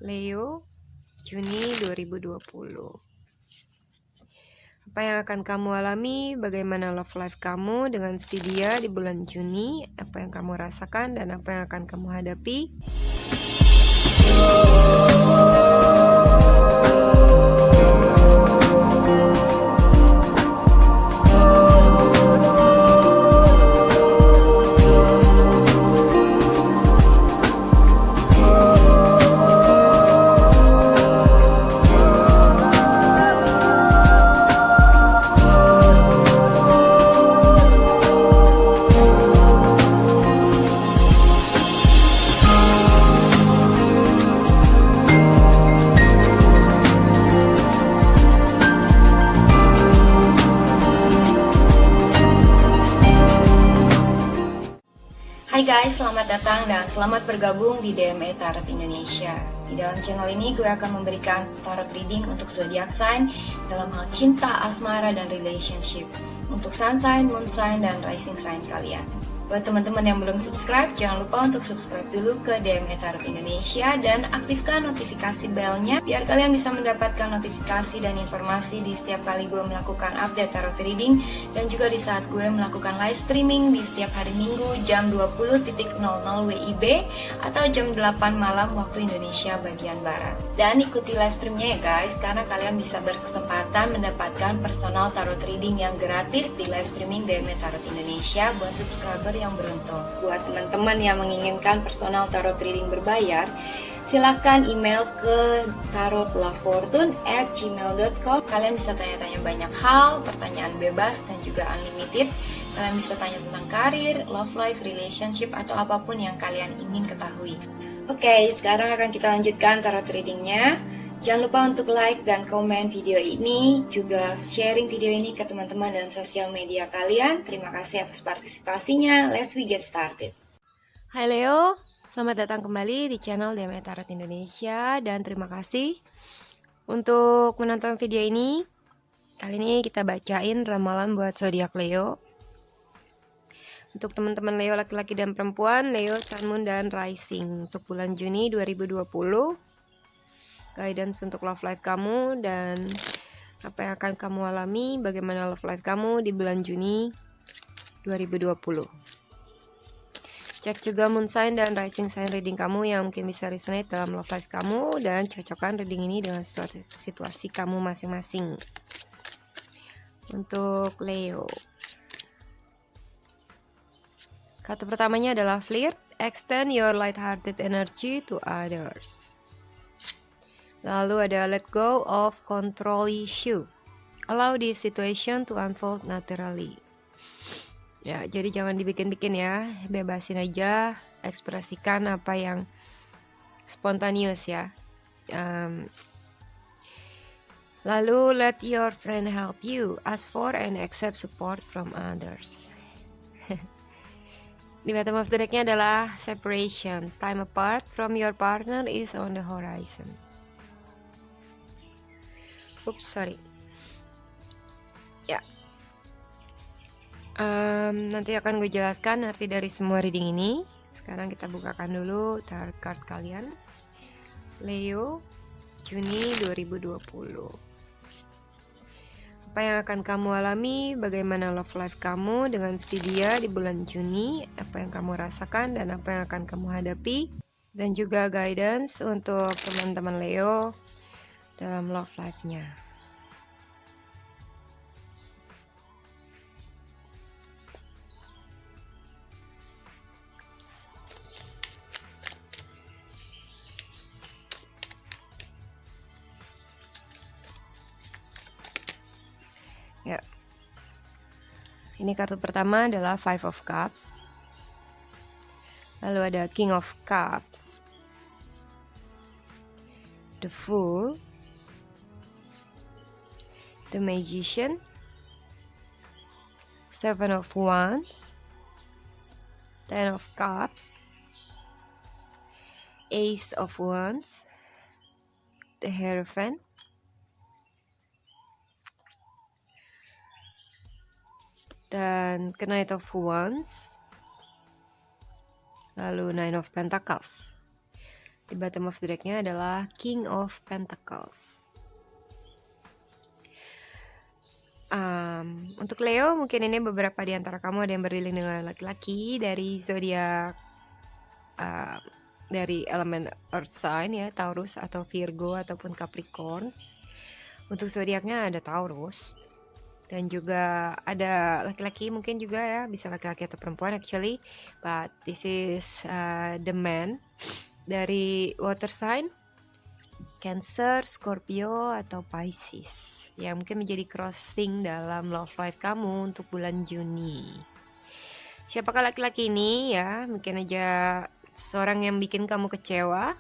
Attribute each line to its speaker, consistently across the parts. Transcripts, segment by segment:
Speaker 1: Leo, Juni 2020. Apa yang akan kamu alami? Bagaimana love life kamu dengan si dia di bulan Juni? Apa yang kamu rasakan dan apa yang akan kamu hadapi?
Speaker 2: Hai guys, selamat datang dan selamat bergabung di DME Tarot Indonesia. Di dalam channel ini gue akan memberikan tarot reading untuk zodiac sign dalam hal cinta, asmara, dan relationship. Untuk sun sign, moon sign, dan rising sign kalian. Buat teman-teman yang belum subscribe, jangan lupa untuk subscribe dulu ke DME Tarot Indonesia dan aktifkan notifikasi bellnya biar kalian bisa mendapatkan notifikasi dan informasi di setiap kali gue melakukan update tarot reading dan juga di saat gue melakukan live streaming di setiap hari Minggu jam 20.00 WIB atau jam 8 malam waktu Indonesia bagian Barat. Dan ikuti live streamnya ya guys, karena kalian bisa berkesempatan mendapatkan personal tarot reading yang gratis di live streaming DME Tarot Indonesia buat subscriber yang beruntung. Buat teman-teman yang menginginkan personal tarot reading berbayar, silahkan email ke tarotlafortune@gmail.com. Kalian bisa tanya-tanya banyak hal, pertanyaan bebas dan juga unlimited. Kalian bisa tanya tentang karir, love life, relationship, atau apapun yang kalian ingin ketahui. Oke, sekarang akan kita lanjutkan tarot readingnya. Jangan lupa untuk like dan komen video ini, juga sharing video ini ke teman-teman dan sosial media kalian. Terima kasih atas partisipasinya. Let's we get started.
Speaker 1: Hai Leo, selamat datang kembali di channel DME Tarot Indonesia dan terima kasih untuk menonton video ini. Kali ini kita bacain ramalan buat zodiak Leo. Untuk teman-teman Leo laki-laki dan perempuan, Leo, Sun, Moon, dan Rising untuk bulan Juni 2020. Guidance untuk love life kamu dan apa yang akan kamu alami, bagaimana love life kamu di bulan Juni 2020. Cek juga moon sign dan rising sign reading kamu yang mungkin bisa resonate dalam love life kamu dan cocokkan reading ini dengan situasi kamu masing-masing. Untuk Leo, kata pertamanya adalah flirt, extend your light-hearted energy to others. Lalu ada let go of control issue. Allow the situation to unfold naturally. Ya, jadi jangan dibikin-bikin ya. Bebasin aja, ekspresikan apa yang spontaneous ya. Lalu let your friend help you. Ask for and accept support from others. Di bottom of the deck-nya adalah separations. Time apart from your partner is on the horizon. Oops, sorry. Ya. Nanti akan gue jelaskan arti dari semua reading ini. Sekarang kita bukakan dulu tarot card kalian. Leo, Juni 2020. Apa yang akan kamu alami? Bagaimana love life kamu dengan si dia di bulan Juni? Apa yang kamu rasakan dan apa yang akan kamu hadapi? Dan juga guidance untuk teman-teman Leo dalam love life-nya. Ya. Ini kartu pertama adalah Five of Cups. Lalu ada King of Cups, The Fool, The Magician, Seven of Wands, Ten of Cups, Ace of Wands, The Hierophant, dan Knight of Wands, lalu Nine of Pentacles. Di bottom of the deck-nya adalah King of Pentacles. Untuk Leo, mungkin ini beberapa di antara kamu ada yang beriling dengan laki-laki dari zodiak dari elemen Earth sign ya, Taurus atau Virgo ataupun Capricorn. Untuk zodiaknya ada Taurus. Dan juga ada laki-laki mungkin juga ya, bisa laki-laki atau perempuan actually. But this is the man dari water sign, Cancer, Scorpio atau Pisces, yang mungkin menjadi crossing dalam love life kamu untuk bulan Juni. Siapakah laki-laki ini ya? Mungkin aja seseorang yang bikin kamu kecewa,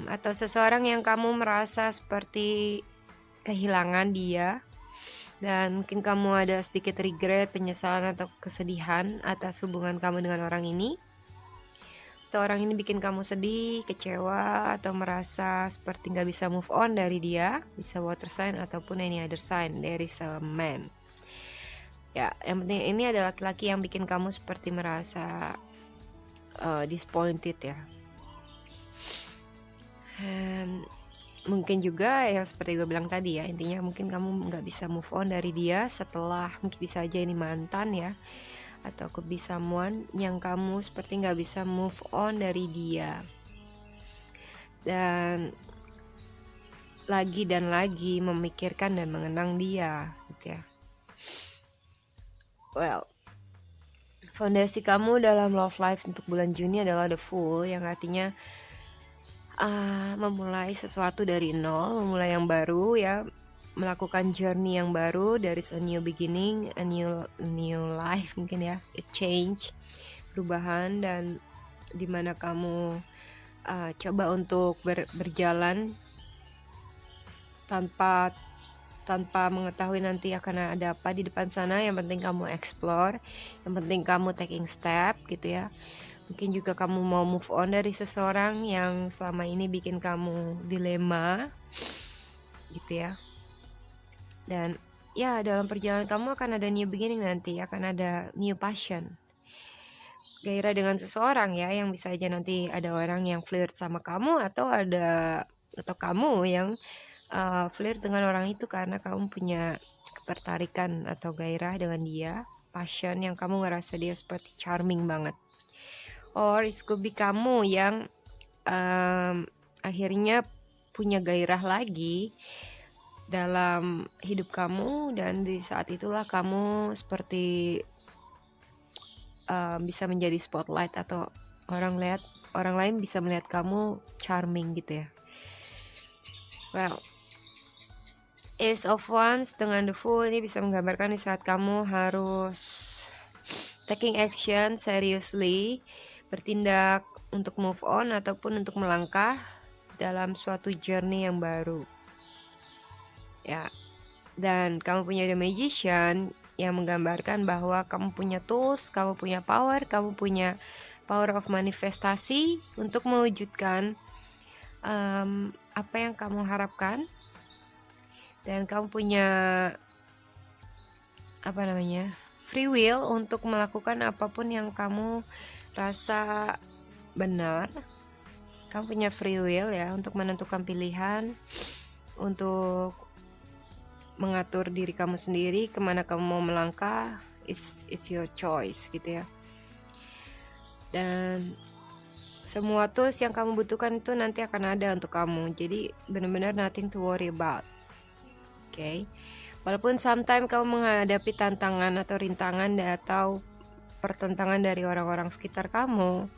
Speaker 1: atau seseorang yang kamu merasa seperti kehilangan dia, dan mungkin kamu ada sedikit regret, penyesalan atau kesedihan atas hubungan kamu dengan orang ini. Atau orang ini bikin kamu sedih, kecewa, atau merasa seperti gak bisa move on dari dia. Bisa water sign ataupun any other sign. There is a man. Ya, yang penting ini adalah laki-laki yang bikin kamu seperti merasa disappointed ya. Mungkin juga ya seperti gue bilang tadi ya, intinya mungkin kamu gak bisa move on dari dia setelah, mungkin bisa aja ini mantan ya, atau could be someone yang kamu seperti gak bisa move on dari dia, dan lagi memikirkan dan mengenang dia gitu ya. Well, fondasi kamu dalam love life untuk bulan Juni adalah the Fool, yang artinya memulai sesuatu dari nol, memulai yang baru ya, melakukan journey yang baru. There is a new beginning, a new life mungkin ya, a change, perubahan, dan dimana kamu coba untuk berjalan tanpa mengetahui nanti akan ada apa di depan sana. Yang penting kamu explore, yang penting kamu taking step gitu ya. Mungkin juga kamu mau move on dari seseorang yang selama ini bikin kamu dilema gitu ya. Dan ya, dalam perjalanan kamu akan ada new beginning nanti, akan ada new passion, gairah dengan seseorang ya, yang bisa aja nanti ada orang yang flirt sama kamu, atau kamu yang flirt dengan orang itu karena kamu punya ketertarikan atau gairah dengan dia, passion yang kamu ngerasa dia seperti charming banget. Or it could be kamu yang akhirnya punya gairah lagi dalam hidup kamu, dan di saat itulah kamu seperti bisa menjadi spotlight, atau orang lain bisa melihat kamu charming gitu ya. Well, Ace of Wands dengan the Fool ini bisa menggambarkan di saat kamu harus taking action seriously, bertindak untuk move on ataupun untuk melangkah dalam suatu journey yang baru ya. Dan kamu punya the Magician yang menggambarkan bahwa kamu punya tools, kamu punya power of manifestasi untuk mewujudkan apa yang kamu harapkan, dan kamu punya free will untuk melakukan apapun yang kamu rasa benar. Kamu punya free will ya untuk menentukan pilihan, untuk mengatur diri kamu sendiri kemana kamu mau melangkah. It's your choice gitu ya. Dan semua tools yang kamu butuhkan itu nanti akan ada untuk kamu. Jadi benar-benar nothing to worry about. Okay? Walaupun sometimes kamu menghadapi tantangan atau rintangan atau pertentangan dari orang-orang sekitar kamu,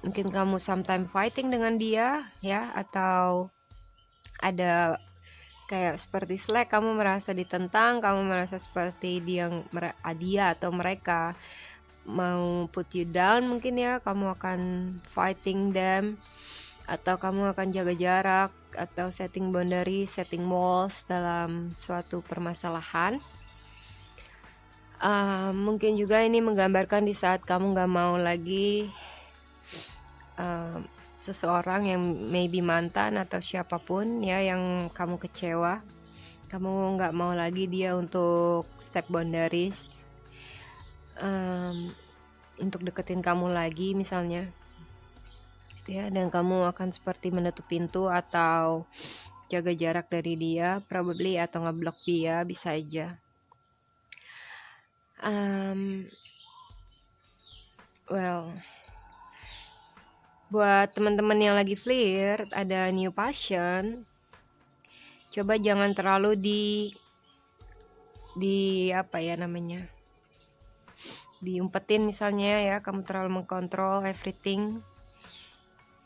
Speaker 1: mungkin kamu sometimes fighting dengan dia ya, atau ada kayak seperti slack, kamu merasa ditentang, kamu merasa seperti dia atau mereka mau put you down mungkin ya, kamu akan fighting them, atau kamu akan jaga jarak atau setting boundary, setting walls dalam suatu permasalahan. Mungkin juga ini menggambarkan di saat kamu gak mau lagi seseorang yang maybe mantan atau siapapun ya yang kamu kecewa, kamu gak mau lagi dia untuk step boundaries. untuk deketin kamu lagi misalnya, gitu ya, dan kamu akan seperti menutup pintu atau jaga jarak dari dia, probably, atau ngeblok dia, bisa aja. Well, buat teman-teman yang lagi flirt, ada new passion, coba jangan terlalu di apa ya namanya, diumpetin misalnya ya, kamu terlalu mengkontrol everything.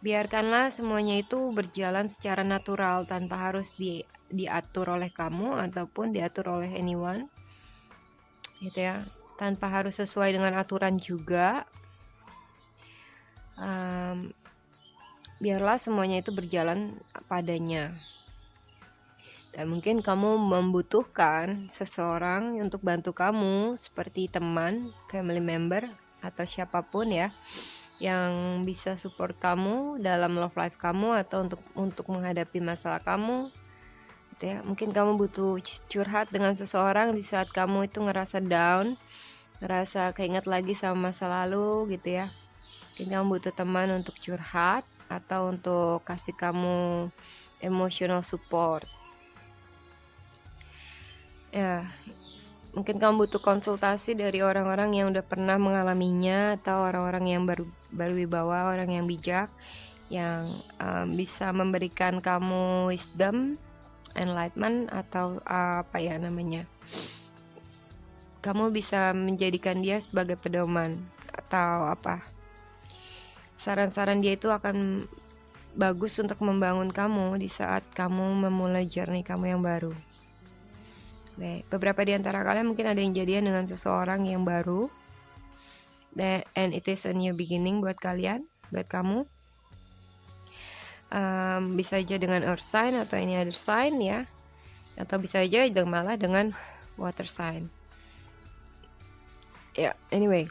Speaker 1: Biarkanlah semuanya itu berjalan secara natural tanpa harus diatur oleh kamu ataupun diatur oleh anyone, gitu ya, tanpa harus sesuai dengan aturan juga. Biarlah semuanya itu berjalan padanya. Dan mungkin kamu membutuhkan seseorang untuk bantu kamu, seperti teman, family member, atau siapapun ya, yang bisa support kamu dalam love life kamu atau untuk menghadapi masalah kamu, gitu ya. Mungkin kamu butuh curhat dengan seseorang di saat kamu itu ngerasa down, ngerasa keinget lagi sama masa lalu, gitu ya. Mungkin kamu butuh teman untuk curhat atau untuk kasih kamu emotional support. Ya, mungkin kamu butuh konsultasi dari orang-orang yang udah pernah mengalaminya, atau orang-orang yang berwibawa, orang yang bijak, yang bisa memberikan kamu wisdom, enlightenment, atau apa ya namanya, kamu bisa menjadikan dia sebagai pedoman, atau apa, saran-saran dia itu akan bagus untuk membangun kamu di saat kamu memulai journey kamu yang baru. Beberapa di antara kalian mungkin ada yang jadian dengan seseorang yang baru, and it is a new beginning buat kalian, buat kamu. Bisa aja dengan earth sign atau any other sign ya, atau bisa aja malah dengan water sign. Ya, anyway,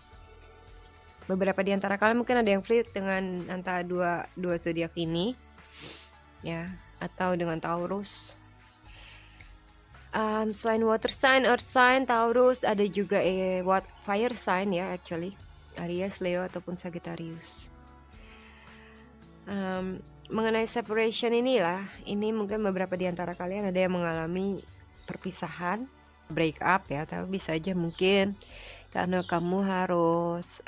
Speaker 1: beberapa di antara kalian mungkin ada yang flirt dengan antara dua zodiak ini, ya, atau dengan Taurus. Selain water sign, earth sign, Taurus, ada juga fire sign ya, actually, Aries, Leo, ataupun Sagittarius. Mengenai separation ini mungkin beberapa di antara kalian ada yang mengalami perpisahan, break up ya, tapi bisa aja mungkin karena kamu harus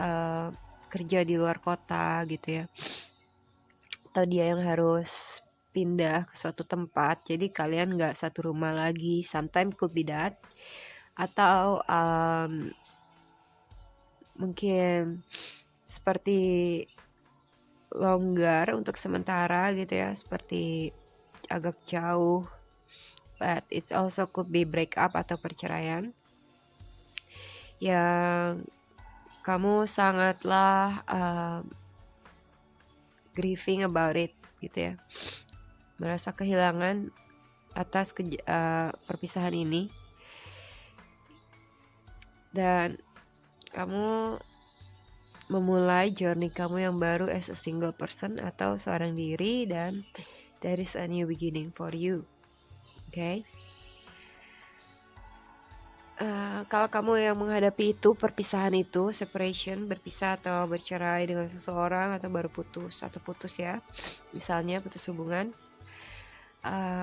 Speaker 1: kerja di luar kota gitu ya, atau dia yang harus pindah ke suatu tempat, jadi kalian gak satu rumah lagi, sometimes could be that. Atau mungkin seperti longgar untuk sementara gitu ya, seperti agak jauh, but it also could be break up atau perceraian yang kamu sangatlah grieving about it gitu ya, merasa kehilangan atas perpisahan ini, dan kamu memulai journey kamu yang baru as a single person atau seorang diri, dan there is a new beginning for you. Okay? Kalau kamu yang menghadapi itu, perpisahan itu, separation, berpisah atau bercerai dengan seseorang, atau baru putus atau putus ya, misalnya putus hubungan,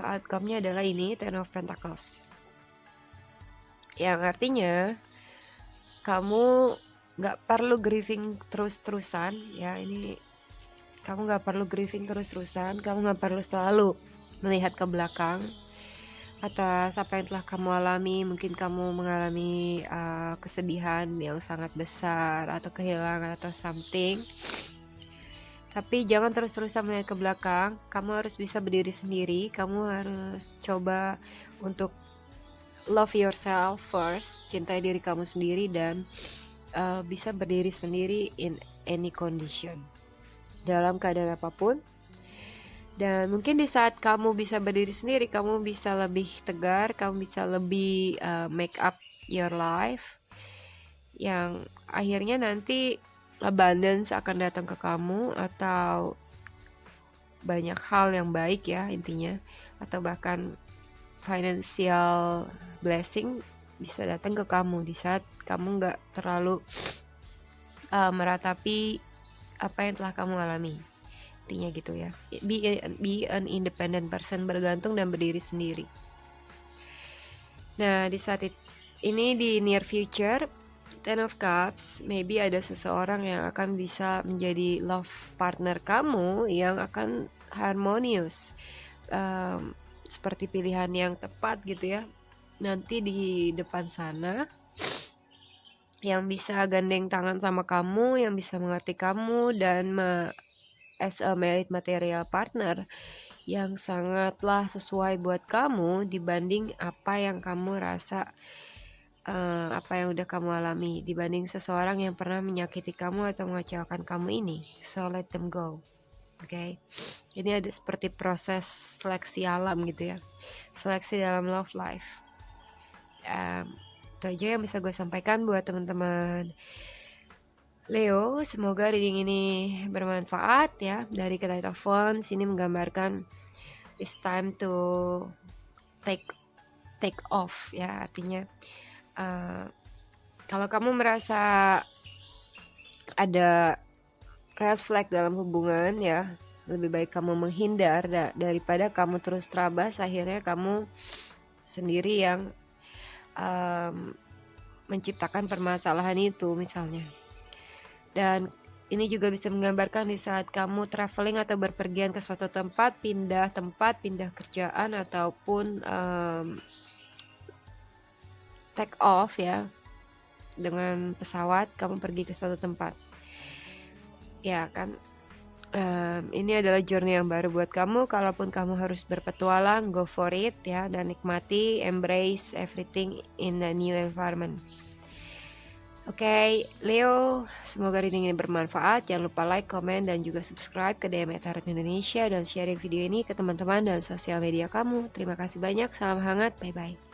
Speaker 1: outcome-nya adalah ini, Ten of Pentacles, yang artinya kamu gak perlu grieving terus-terusan ya. Ini kamu gak perlu grieving terus-terusan, kamu gak perlu selalu melihat ke belakang atas apa yang telah kamu alami. Mungkin kamu mengalami kesedihan yang sangat besar atau kehilangan atau something, tapi jangan terus-terusan melihat ke belakang. Kamu harus bisa berdiri sendiri, kamu harus coba untuk love yourself first, cintai diri kamu sendiri, dan bisa berdiri sendiri in any condition, dalam keadaan apapun. Dan mungkin di saat kamu bisa berdiri sendiri, kamu bisa lebih tegar, kamu bisa lebih make up your life, yang akhirnya nanti abundance akan datang ke kamu, atau banyak hal yang baik ya intinya, atau bahkan financial blessing bisa datang ke kamu di saat kamu gak terlalu meratapi apa yang telah kamu alami. Intinya gitu ya. Be an independent person, bergantung dan berdiri sendiri. Nah, di saat ini di near future, Ten of Cups, maybe ada seseorang yang akan bisa menjadi love partner kamu yang akan harmonius, seperti pilihan yang tepat gitu ya. Nanti di depan sana, yang bisa gandeng tangan sama kamu, yang bisa mengerti kamu, dan as a married material partner yang sangatlah sesuai buat kamu dibanding apa yang kamu rasa, apa yang udah kamu alami, dibanding seseorang yang pernah menyakiti kamu atau mengecewakan kamu ini. So let them go. Oke. Ini ada seperti proses seleksi alam gitu ya, seleksi dalam love life. Itu aja yang bisa gue sampaikan buat teman-teman Leo. Semoga reading ini bermanfaat ya. Dari Knight of Wands ini menggambarkan it's time to take off ya, artinya kalau kamu merasa ada red flag dalam hubungan ya, lebih baik kamu menghindar daripada kamu terus terabas, akhirnya kamu sendiri yang menciptakan permasalahan itu misalnya. Dan ini juga bisa menggambarkan di saat kamu traveling atau berpergian ke suatu tempat, pindah kerjaan ataupun take off ya, dengan pesawat kamu pergi ke suatu tempat. Ya kan, ini adalah journey yang baru buat kamu. Kalaupun kamu harus berpetualang, go for it ya, dan nikmati, embrace everything in the new environment. Oke, Leo, semoga reading ini bermanfaat. Jangan lupa like, comment, dan juga subscribe ke DME Tarot Indonesia, dan sharing video ini ke teman-teman dan sosial media kamu. Terima kasih banyak, salam hangat, bye-bye.